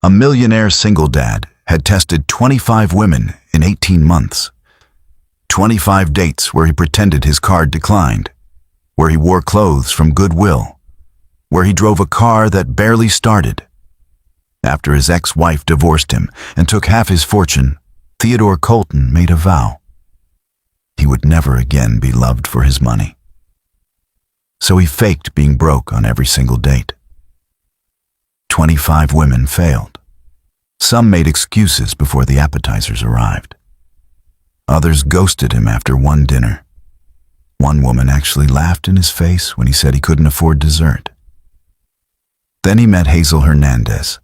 A millionaire single dad had tested 25 women in 18 months. 25 dates where he pretended his card declined, where he wore clothes from Goodwill, where he drove a car that barely started. After his ex-wife divorced him and took half his fortune, Theodore Colton made a vow. He would never again be loved for his money. So he faked being broke on every single date. 25 women failed. Some made excuses before the appetizers arrived. Others ghosted him after one dinner. One woman actually laughed in his face when he said he couldn't afford dessert. Then he met Hazel Hernandez,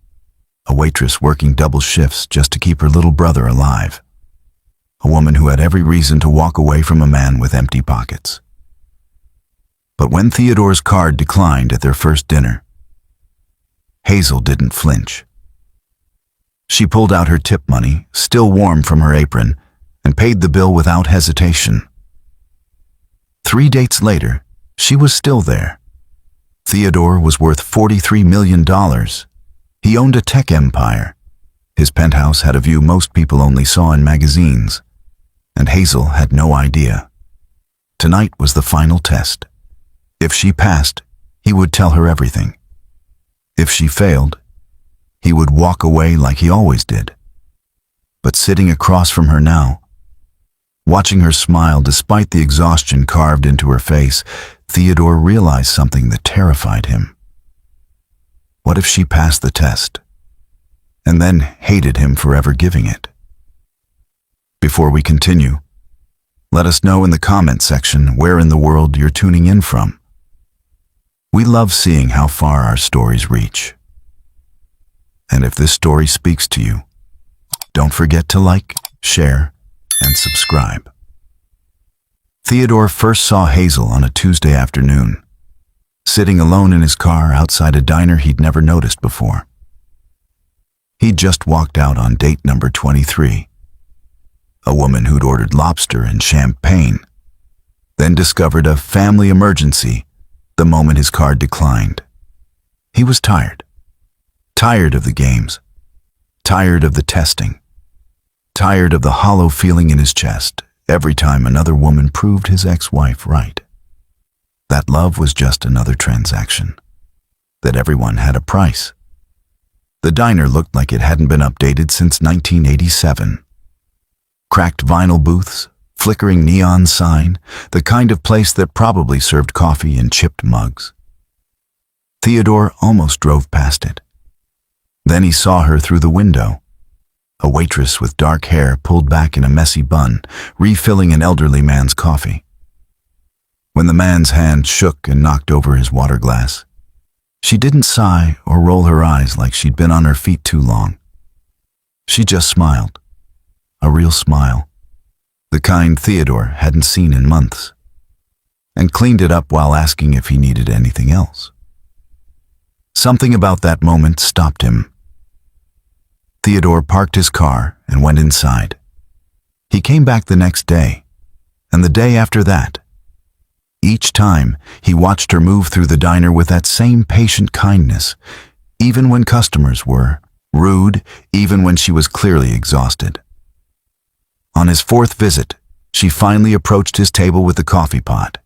a waitress working double shifts just to keep her little brother alive. A woman who had every reason to walk away from a man with empty pockets. But when Theodore's card declined at their first dinner, Hazel didn't flinch. She pulled out her tip money, still warm from her apron, and paid the bill without hesitation. 3 dates later, she was still there. Theodore was worth $43 million. He owned a tech empire. His penthouse had a view most people only saw in magazines. And Hazel had no idea. Tonight was the final test. If she passed, he would tell her everything. If she failed, he would walk away like he always did. But sitting across from her now, watching her smile despite the exhaustion carved into her face, Theodore realized something that terrified him. What if she passed the test, and then hated him for ever giving it? Before we continue, let us know in the comment section where in the world you're tuning in from. We love seeing how far our stories reach. And if this story speaks to you, don't forget to like, share, and subscribe. Theodore first saw Hazel on a Tuesday afternoon, sitting alone in his car outside a diner he'd never noticed before. He'd just walked out on date number 23, a woman who'd ordered lobster and champagne, then discovered a family emergency the moment his card declined. He was tired. Tired of the games. Tired of the testing. Tired of the hollow feeling in his chest every time another woman proved his ex-wife right. That love was just another transaction. That everyone had a price. The diner looked like it hadn't been updated since 1987. Cracked vinyl booths, flickering neon sign, the kind of place that probably served coffee in chipped mugs. Theodore almost drove past it. Then he saw her through the window, a waitress with dark hair pulled back in a messy bun, refilling an elderly man's coffee. When the man's hand shook and knocked over his water glass, she didn't sigh or roll her eyes like she'd been on her feet too long. She just smiled. A real smile, the kind Theodore hadn't seen in months, and cleaned it up while asking if he needed anything else. Something about that moment stopped him. Theodore parked his car and went inside. He came back the next day, and the day after that. Each time, he watched her move through the diner with that same patient kindness, even when customers were rude, even when she was clearly exhausted. On his 4th visit, she finally approached his table with the coffee pot.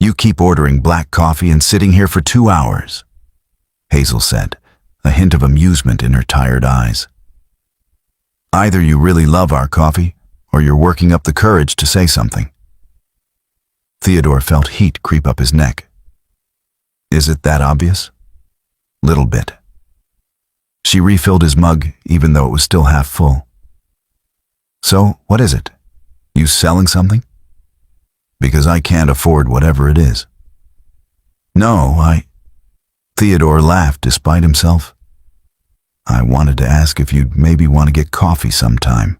"You keep ordering black coffee and sitting here for 2 hours," Hazel said, a hint of amusement in her tired eyes. "Either you really love our coffee, or you're working up the courage to say something." Theodore felt heat creep up his neck. "Is it that obvious?" "Little bit." She refilled his mug, even though it was still half full. "So, what is it? You selling something?" "Because I can't afford whatever it is." "No, Theodore laughed despite himself. "I wanted to ask if you'd maybe want to get coffee sometime.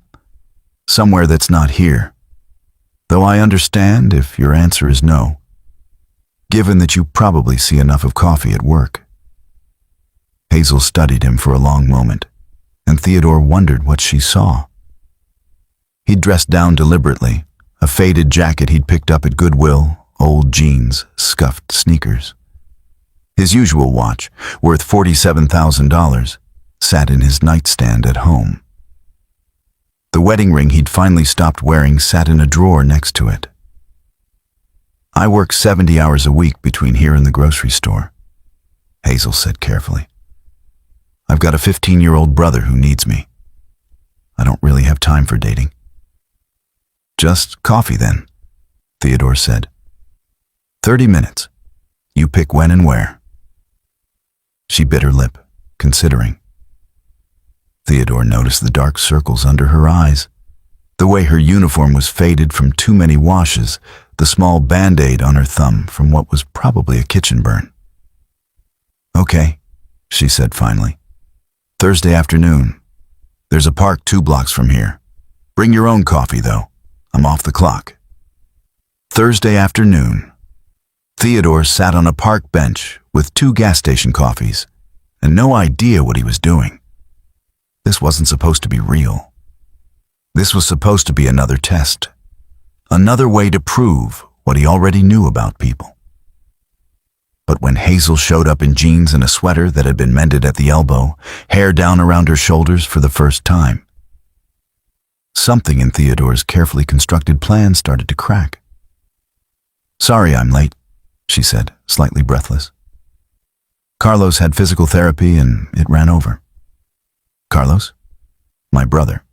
Somewhere that's not here. Though I understand if your answer is no, given that you probably see enough of coffee at work." Hazel studied him for a long moment, and Theodore wondered what she saw. He'd dressed down deliberately, a faded jacket he'd picked up at Goodwill, old jeans, scuffed sneakers. His usual watch, worth $47,000, sat in his nightstand at home. The wedding ring he'd finally stopped wearing sat in a drawer next to it. "I work 70 hours a week between here and the grocery store," Hazel said carefully. "I've got a 15-year-old brother who needs me. I don't really have time for dating." "Just coffee then," Theodore said. 30 minutes. You pick when and where." She bit her lip, considering. Theodore noticed the dark circles under her eyes, the way her uniform was faded from too many washes, the small band-aid on her thumb from what was probably a kitchen burn. "Okay," she said finally. "Thursday afternoon. There's a park 2 blocks from here. Bring your own coffee, though. I'm off the clock." Thursday afternoon. Theodore sat on a park bench with 2 gas station coffees and no idea what he was doing. This wasn't supposed to be real. This was supposed to be another test, another way to prove what he already knew about people. But when Hazel showed up in jeans and a sweater that had been mended at the elbow, hair down around her shoulders for the first time, something in Theodore's carefully constructed plan started to crack. "Sorry I'm late," she said, slightly breathless. "Carlos had physical therapy and it ran over." "Carlos?" "My brother."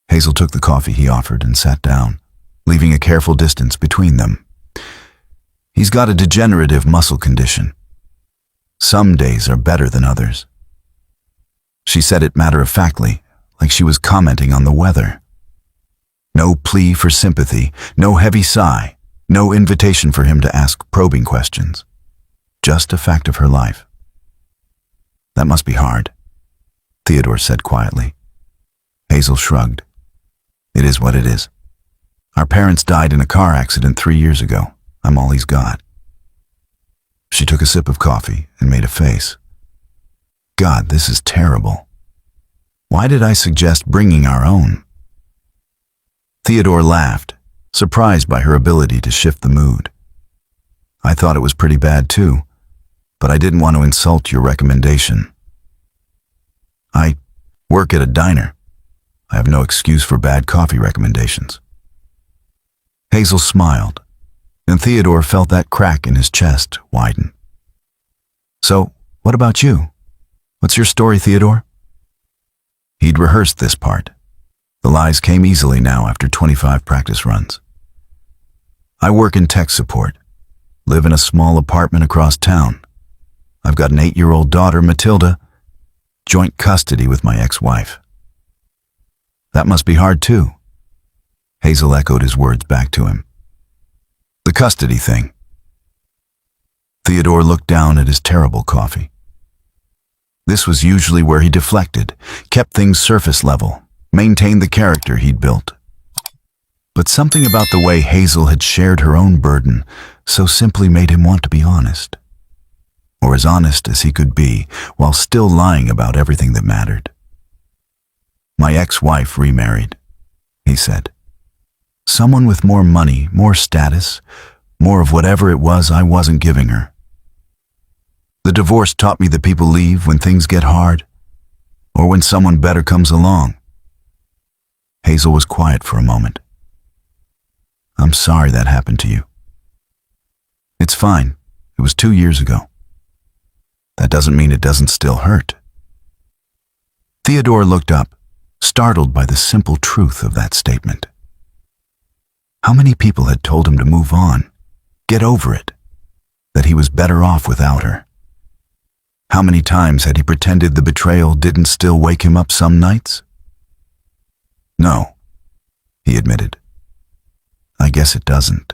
Hazel took the coffee he offered and sat down, leaving a careful distance between them. "He's got a degenerative muscle condition. Some days are better than others." She said it matter-of-factly, like she was commenting on the weather. No plea for sympathy, no heavy sigh, no invitation for him to ask probing questions. Just a fact of her life. "That must be hard," Theodore said quietly. Hazel shrugged. "It is what it is. Our parents died in a car accident 3 years ago. I'm all he's got." She took a sip of coffee and made a face. "God, this is terrible. Why did I suggest bringing our own?" Theodore laughed, surprised by her ability to shift the mood. "I thought it was pretty bad too, but I didn't want to insult your recommendation. I work at a diner. I have no excuse for bad coffee recommendations." Hazel smiled, and Theodore felt that crack in his chest widen. "So, what about you? What's your story, Theodore?" He'd rehearsed this part. The lies came easily now after 25 practice runs. "I work in tech support, live in a small apartment across town. I've got an 8-year-old daughter, Matilda, joint custody with my ex-wife." "That must be hard too." Hazel echoed his words back to him. "The custody thing." Theodore looked down at his terrible coffee. This was usually where he deflected, kept things surface level, maintained the character he'd built. But something about the way Hazel had shared her own burden so simply made him want to be honest. Or as honest as he could be, while still lying about everything that mattered. "My ex-wife remarried," he said. "Someone with more money, more status, more of whatever it was I wasn't giving her. The divorce taught me that people leave when things get hard, or when someone better comes along." Hazel was quiet for a moment. "I'm sorry that happened to you." "It's fine. It was 2 years ago." "That doesn't mean it doesn't still hurt." Theodore looked up, startled by the simple truth of that statement. How many people had told him to move on, get over it, that he was better off without her? How many times had he pretended the betrayal didn't still wake him up some nights? "No," he admitted. "I guess it doesn't."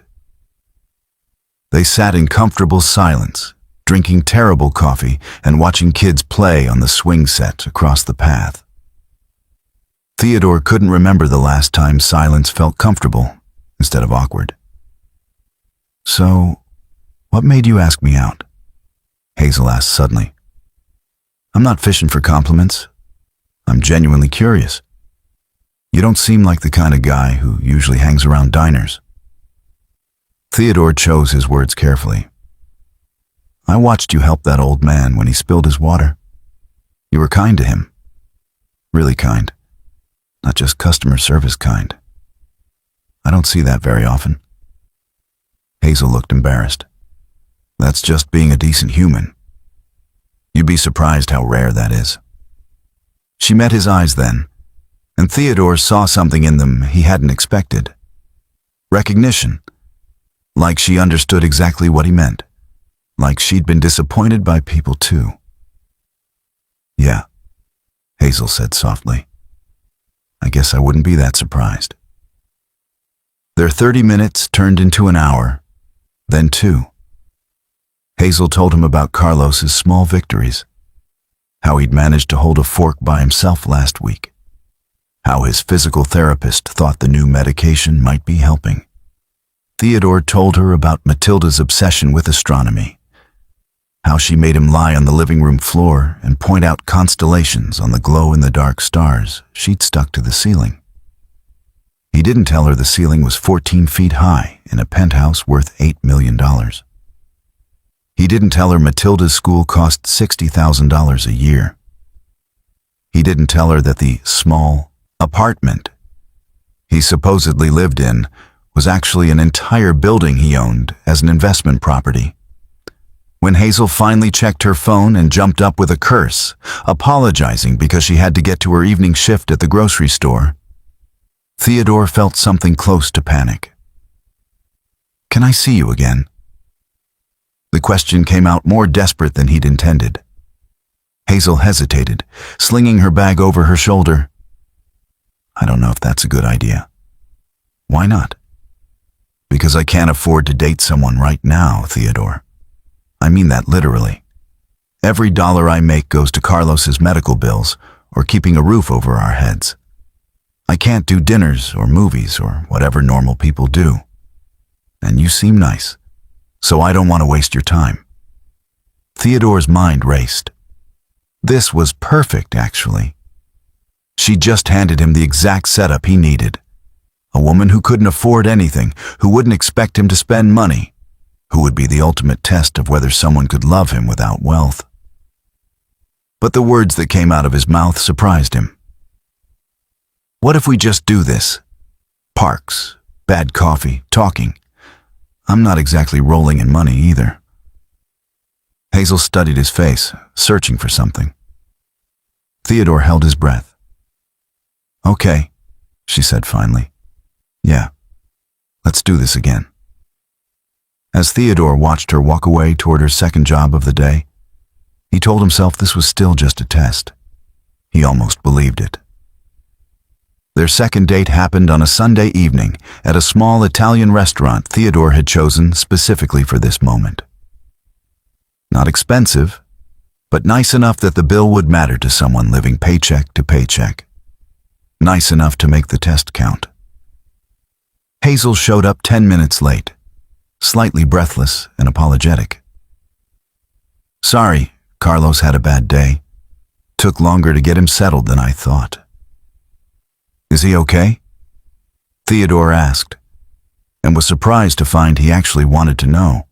They sat in comfortable silence, drinking terrible coffee and watching kids play on the swing set across the path. Theodore couldn't remember the last time silence felt comfortable instead of awkward. "So, what made you ask me out?" Hazel asked suddenly. "I'm not fishing for compliments. I'm genuinely curious. You don't seem like the kind of guy who usually hangs around diners." Theodore chose his words carefully. "I watched you help that old man when he spilled his water. You were kind to him. Really kind. Not just customer service kind. I don't see that very often. Hazel looked embarrassed. That's just being a decent human. You'd be surprised how rare that is. She met his eyes then, and Theodore saw something in them he hadn't expected. Recognition. Like she understood exactly what he meant. Like she'd been disappointed by people too. Yeah, Hazel said softly. I guess I wouldn't be that surprised. Their 30 minutes turned into an hour, then 2. Hazel told him about Carlos's small victories. How he'd managed to hold a fork by himself last week. How his physical therapist thought the new medication might be helping. Theodore told her about Matilda's obsession with astronomy. How she made him lie on the living room floor and point out constellations on the glow-in-the-dark stars she'd stuck to the ceiling. He didn't tell her the ceiling was 14 feet high in a penthouse worth $8 million. He didn't tell her Matilda's school cost $60,000 a year. He didn't tell her that the small apartment he supposedly lived in was actually an entire building he owned as an investment property. When Hazel finally checked her phone and jumped up with a curse, apologizing because she had to get to her evening shift at the grocery store, Theodore felt something close to panic. Can I see you again? The question came out more desperate than he'd intended. Hazel hesitated, slinging her bag over her shoulder. I don't know if that's a good idea. Why not? Because I can't afford to date someone right now, Theodore. I mean that literally. Every dollar I make goes to Carlos's medical bills or keeping a roof over our heads. I can't do dinners or movies or whatever normal people do. And you seem nice, so I don't want to waste your time. Theodore's mind raced. This was perfect, actually. She just handed him the exact setup he needed. A woman who couldn't afford anything, who wouldn't expect him to spend money, who would be the ultimate test of whether someone could love him without wealth. But the words that came out of his mouth surprised him. What if we just do this? Parks, bad coffee, talking. I'm not exactly rolling in money either. Hazel studied his face, searching for something. Theodore held his breath. Okay, she said finally. Yeah, let's do this again. As Theodore watched her walk away toward her second job of the day, he told himself this was still just a test. He almost believed it. Their second date happened on a Sunday evening at a small Italian restaurant Theodore had chosen specifically for this moment. Not expensive, but nice enough that the bill would matter to someone living paycheck to paycheck. Nice enough to make the test count. Hazel showed up 10 minutes late, slightly breathless and apologetic. Sorry, Carlos had a bad day. Took longer to get him settled than I thought. Is he okay? Theodore asked, and was surprised to find he actually wanted to know.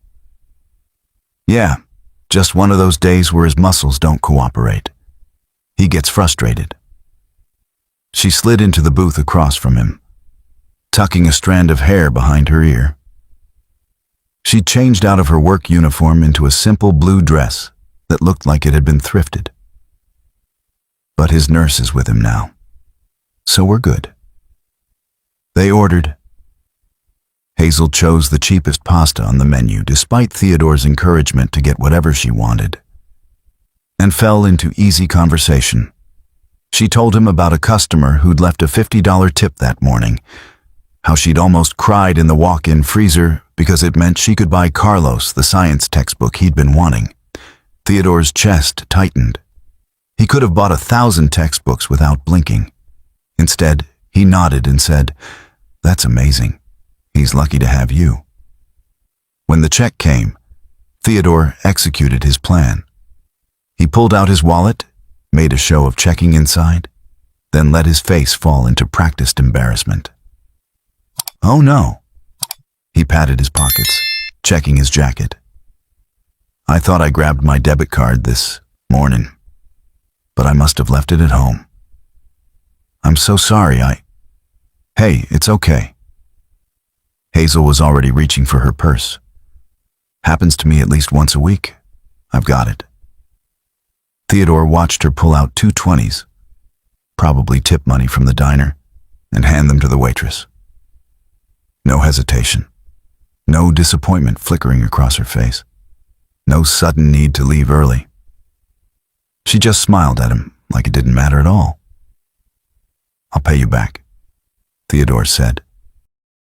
Yeah, just one of those days where his muscles don't cooperate. He gets frustrated. She slid into the booth across from him, tucking a strand of hair behind her ear. She changed out of her work uniform into a simple blue dress that looked like it had been thrifted. But his nurse is with him now, so we're good. They ordered. Hazel chose the cheapest pasta on the menu despite Theodore's encouragement to get whatever she wanted, and fell into easy conversation. She told him about a customer who'd left a $50 tip that morning, how she'd almost cried in the walk-in freezer because it meant she could buy Carlos the science textbook he'd been wanting. Theodore's chest tightened. He could have bought 1,000 textbooks without blinking. Instead, he nodded and said, "That's amazing. He's lucky to have you." When the check came, Theodore executed his plan. He pulled out his wallet, made a show of checking inside, then let his face fall into practiced embarrassment. Oh no. He patted his pockets, checking his jacket. I thought I grabbed my debit card this morning. but I must have left it at home. I'm so sorry, Hey, it's okay. Hazel was already reaching for her purse. Happens to me at least once a week. I've got it. Theodore watched her pull out 2 20s, probably tip money from the diner, and hand them to the waitress. No hesitation. No disappointment flickering across her face. No sudden need to leave early. She just smiled at him like it didn't matter at all. I'll pay you back, Theodore said.